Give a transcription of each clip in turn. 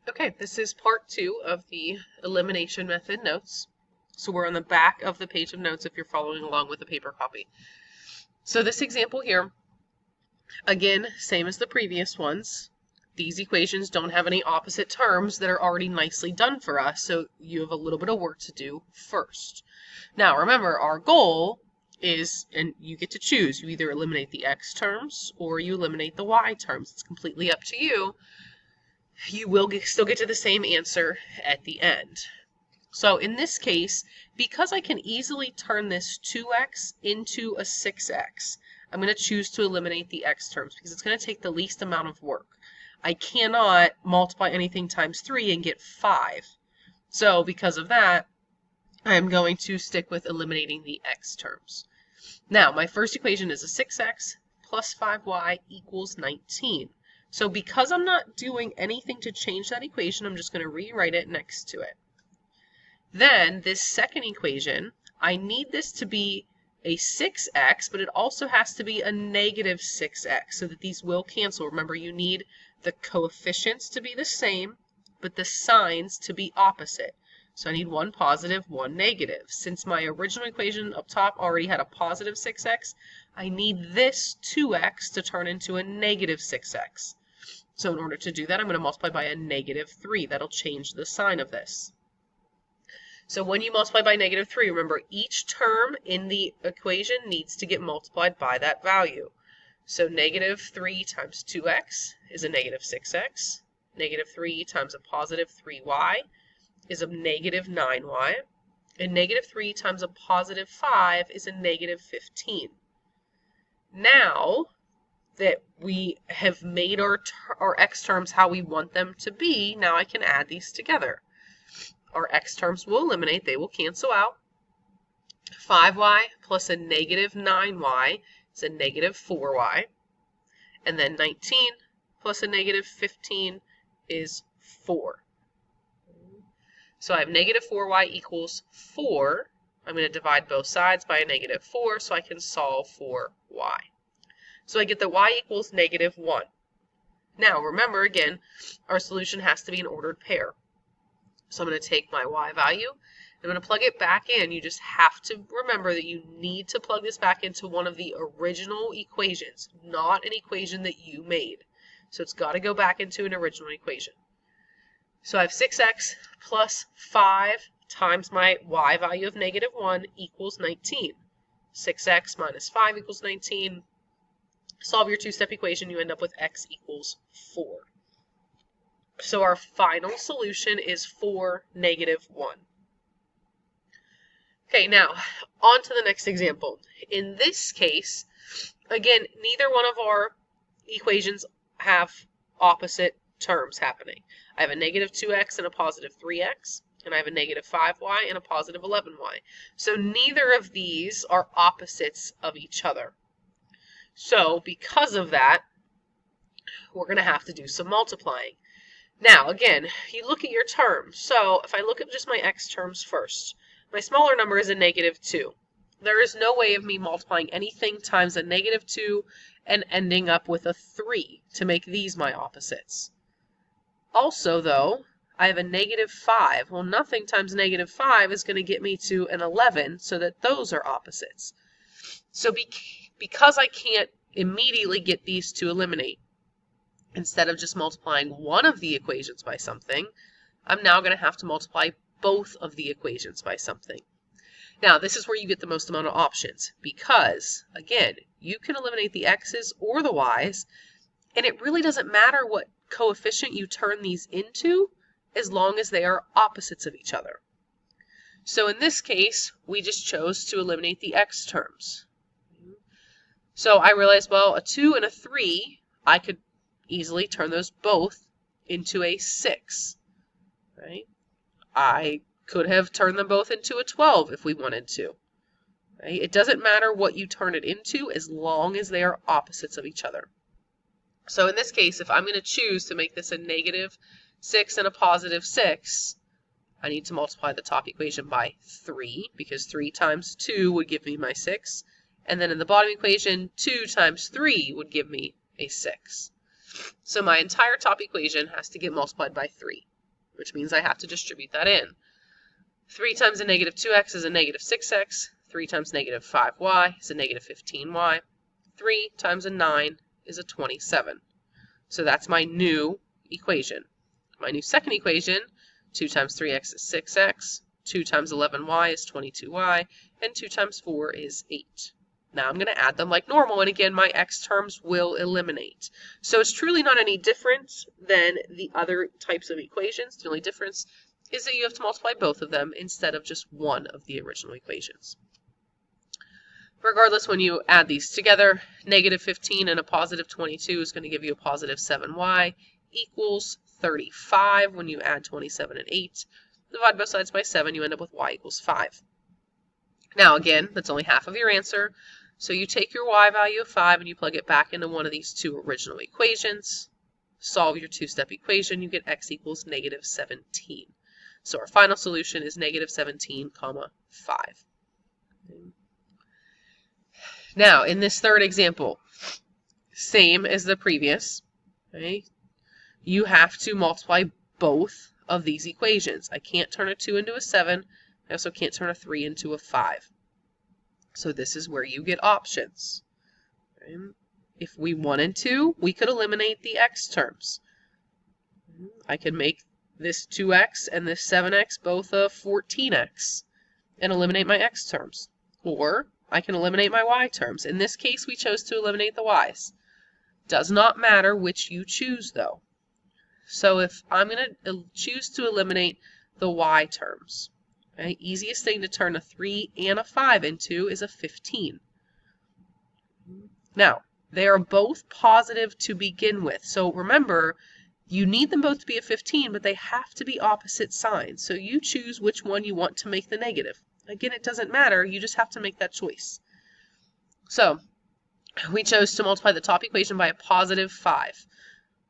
Okay, this is part 2 of the elimination method notes. So we're on the back of the page of notes if you're following along with a paper copy. So this example here, again, same as the previous ones. These equations don't have any opposite terms that are already nicely done for us, so you have a little bit of work to do first. Now remember, our goal is, and you get to choose, you either eliminate the x terms or you eliminate the y terms. It's completely up to you. You will still get to the same answer at the end. So in this case, because I can easily turn this 2x into a 6x, I'm going to choose to eliminate the x terms because it's going to take the least amount of work. I cannot multiply anything times 3 and get 5. So because of that, I'm going to stick with eliminating the x terms. Now, my first equation is a 6x plus 5y equals 19. So because I'm not doing anything to change that equation, I'm just going to rewrite it next to it. Then this second equation, I need this to be a 6x, but it also has to be a negative 6x so that these will cancel. Remember, you need the coefficients to be the same, but the signs to be opposite. So I need one positive, one negative. Since my original equation up top already had a positive 6x, I need this 2x to turn into a negative 6x. So in order to do that, I'm going to multiply by a negative 3. That'll change the sign of this. So when you multiply by negative 3, remember each term in the equation needs to get multiplied by that value. So negative 3 times 2x is a negative 6x. Negative 3 times a positive 3y is a negative 9y. And negative 3 times a positive 5 is a negative 15. Now that we have made our x terms how we want them to be, now I can add these together. Our x terms will eliminate, they will cancel out. 5y plus a negative 9y is a negative 4y. And then 19 plus a negative 15 is 4. So I have negative 4y equals 4. I'm going to divide both sides by a negative 4 so I can solve for y. So I get that y equals negative 1. Now remember again, our solution has to be an ordered pair. So I'm going to take my y value, I'm going to plug it back in. You just have to remember that you need to plug this back into one of the original equations, not an equation that you made. So it's got to go back into an original equation. So I have 6x plus 5 times my y value of negative 1 equals 19. 6x minus 5 equals 19. Solve your two-step equation, you end up with x equals 4. So our final solution is 4, negative 1. Okay, now on to the next example. In this case, again, neither one of our equations have opposite terms happening. I have a negative 2x and a positive 3x, and I have a negative 5y and a positive 11y. So neither of these are opposites of each other. So because of that, we're going to have to do some multiplying. Now, again, you look at your terms. So if I look at just my x terms first, my smaller number is a negative 2. There is no way of me multiplying anything times a negative 2 and ending up with a 3 to make these my opposites. Also, though, I have a negative 5. Well, nothing times negative 5 is going to get me to an 11, so that those are opposites. So because I can't immediately get these to eliminate, instead of just multiplying one of the equations by something, I'm now going to have to multiply both of the equations by something. Now, this is where you get the most amount of options because, again, you can eliminate the x's or the y's, and it really doesn't matter what coefficient you turn these into as long as they are opposites of each other. So in this case, we just chose to eliminate the x terms. So I realized, well, a 2 and a 3, I could easily turn those both into a 6, right? I could have turned them both into a 12 if we wanted to, right? It doesn't matter what you turn it into as long as they are opposites of each other. So in this case, if I'm going to choose to make this a negative 6 and a positive 6, I need to multiply the top equation by 3 because 3 times 2 would give me my 6. And then in the bottom equation, 2 times 3 would give me a 6. So my entire top equation has to get multiplied by 3. which means I have to distribute that in. 3 times a negative 2x is a negative 6x. 3 times negative 5y is a negative 15y. 3 times a 9 is a 27. So that's my new equation. My new second equation, 2 times 3x is 6x, 2 times 11y is 22y, and 2 times 4 is 8. Now I'm going to add them like normal, and again, my x terms will eliminate. So it's truly not any different than the other types of equations. The only difference is that you have to multiply both of them instead of just one of the original equations. Regardless, when you add these together, negative 15 and a positive 22 is going to give you a positive 7y equals 35. When you add 27 and 8, divide both sides by 7, you end up with y equals 5. Now again, that's only half of your answer. So you take your y value of 5 and you plug it back into one of these two original equations. Solve your two-step equation, you get x equals negative 17. So our final solution is negative 17, 5. Now, in this third example, same as the previous, okay? You have to multiply both of these equations. I can't turn a 2 into a 7. I also can't turn a 3 into a 5. So this is where you get options. Okay? If we wanted to, we could eliminate the x terms. I could make this 2x and this 7x both a 14x and eliminate my x terms. Or I can eliminate my y terms. In this case, we chose to eliminate the y's. Does not matter which you choose, though. So if I'm going to choose to eliminate the y terms, okay, easiest thing to turn a 3 and a 5 into is a 15. Now, they are both positive to begin with. So remember, you need them both to be a 15, but they have to be opposite signs. So you choose which one you want to make the negative. Again, it doesn't matter. You just have to make that choice. So we chose to multiply the top equation by a positive 5.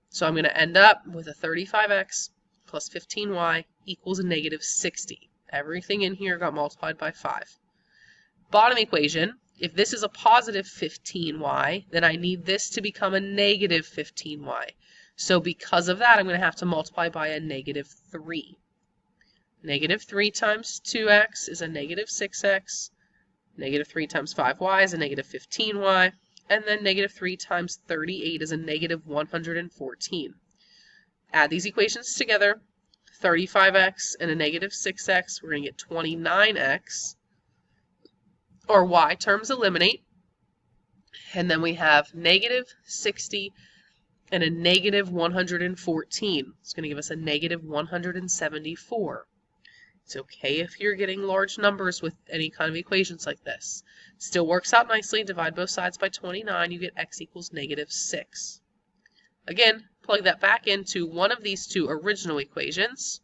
So I'm going to end up with a 35x plus 15y equals a negative 60. Everything in here got multiplied by 5. Bottom equation, if this is a positive 15y, then I need this to become a negative 15y. So because of that, I'm going to have to multiply by a negative 3. Negative 3 times 2x is a negative 6x. Negative 3 times 5y is a negative 15y. And then negative 3 times 38 is a negative 114. Add these equations together. 35x and a negative 6x, we're going to get 29x. Our y terms eliminate. And then we have negative 60 and a negative 114. It's going to give us a negative 174. It's okay if you're getting large numbers with any kind of equations like this. Still works out nicely. Divide both sides by 29. You get x equals negative 6. Again, plug that back into one of these two original equations.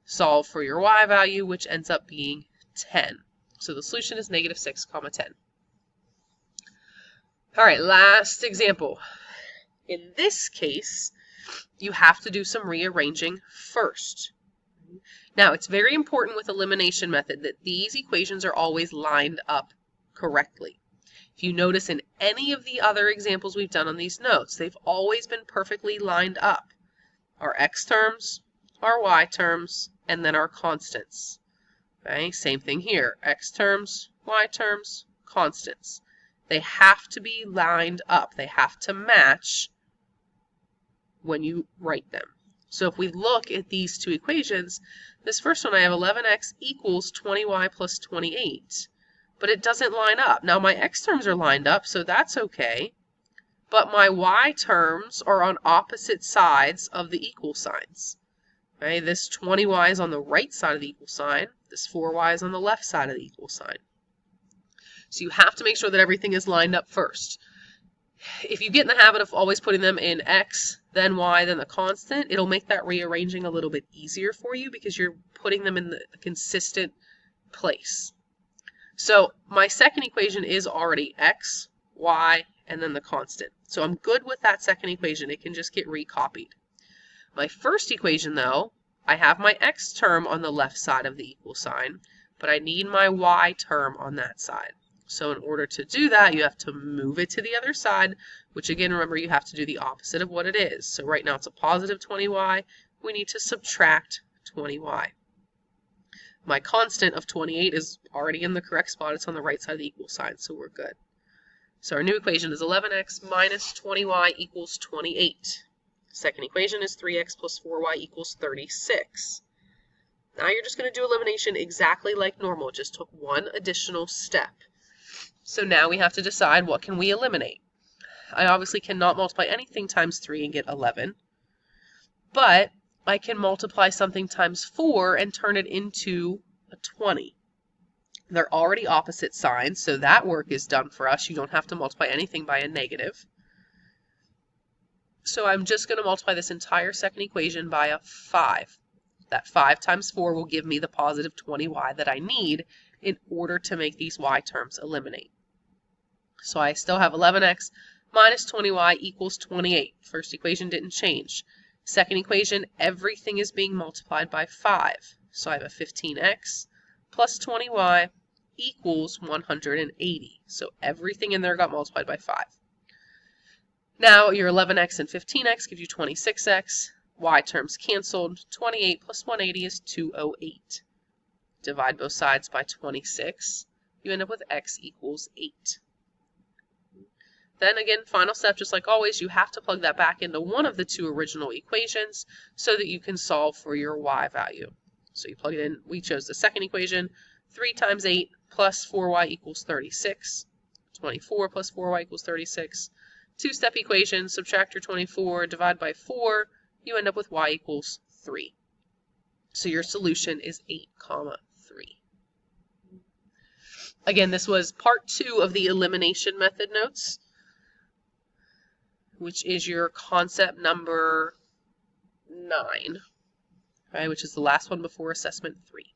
Solve for your y value, which ends up being 10. So the solution is negative 6, 10. All right, last example. In this case, you have to do some rearranging first. Now, it's very important with elimination method that these equations are always lined up correctly. If you notice in any of the other examples we've done on these notes, they've always been perfectly lined up. Our x terms, our y terms, and then our constants. Okay, same thing here. X terms, y terms, constants. They have to be lined up. They have to match when you write them. So if we look at these two equations, this first one I have 11x equals 20y plus 28, but it doesn't line up. Now my x terms are lined up, so that's okay, but my y terms are on opposite sides of the equal signs. Okay, this 20y is on the right side of the equal sign, this 4y is on the left side of the equal sign. So you have to make sure that everything is lined up first. If you get in the habit of always putting them in x, then y, then the constant, it'll make that rearranging a little bit easier for you because you're putting them in the consistent place. So my second equation is already x, y, and then the constant. So I'm good with that second equation. It can just get recopied. My first equation, though, I have my x term on the left side of the equal sign, but I need my y term on that side. So in order to do that, you have to move it to the other side, which again, remember, you have to do the opposite of what it is. So right now it's a positive 20y, we need to subtract 20y. My constant of 28 is already in the correct spot. It's on the right side of the equal sign, so we're good. So our new equation is 11x minus 20y equals 28. Second equation is 3x plus 4y equals 36. Now you're just going to do elimination exactly like normal, just took one additional step. So now we have to decide what can we eliminate. I obviously cannot multiply anything times 3 and get 11, but I can multiply something times 4 and turn it into a 20. They're already opposite signs, so that work is done for us. You don't have to multiply anything by a negative. So I'm just going to multiply this entire second equation by a 5. That 5 times 4 will give me the positive 20y that I need in order to make these y terms eliminate. So I still have 11x minus 20y equals 28. First equation didn't change. Second equation, everything is being multiplied by 5. So I have a 15x plus 20y equals 180. So everything in there got multiplied by 5. Now your 11x and 15x give you 26x. Y terms canceled. 28 plus 180 is 208. Divide both sides by 26. You end up with x equals 8. Then again, final step, just like always, you have to plug that back into one of the two original equations so that you can solve for your y value. So you plug it in. We chose the second equation. 3 times 8 plus 4y equals 36. 24 plus 4y equals 36. Two-step equation, subtract your 24, divide by 4, you end up with y equals 3. So your solution is 8, 3. Again, this was part 2 of the elimination method notes, which is your concept number 9, right, which is the last one before assessment 3.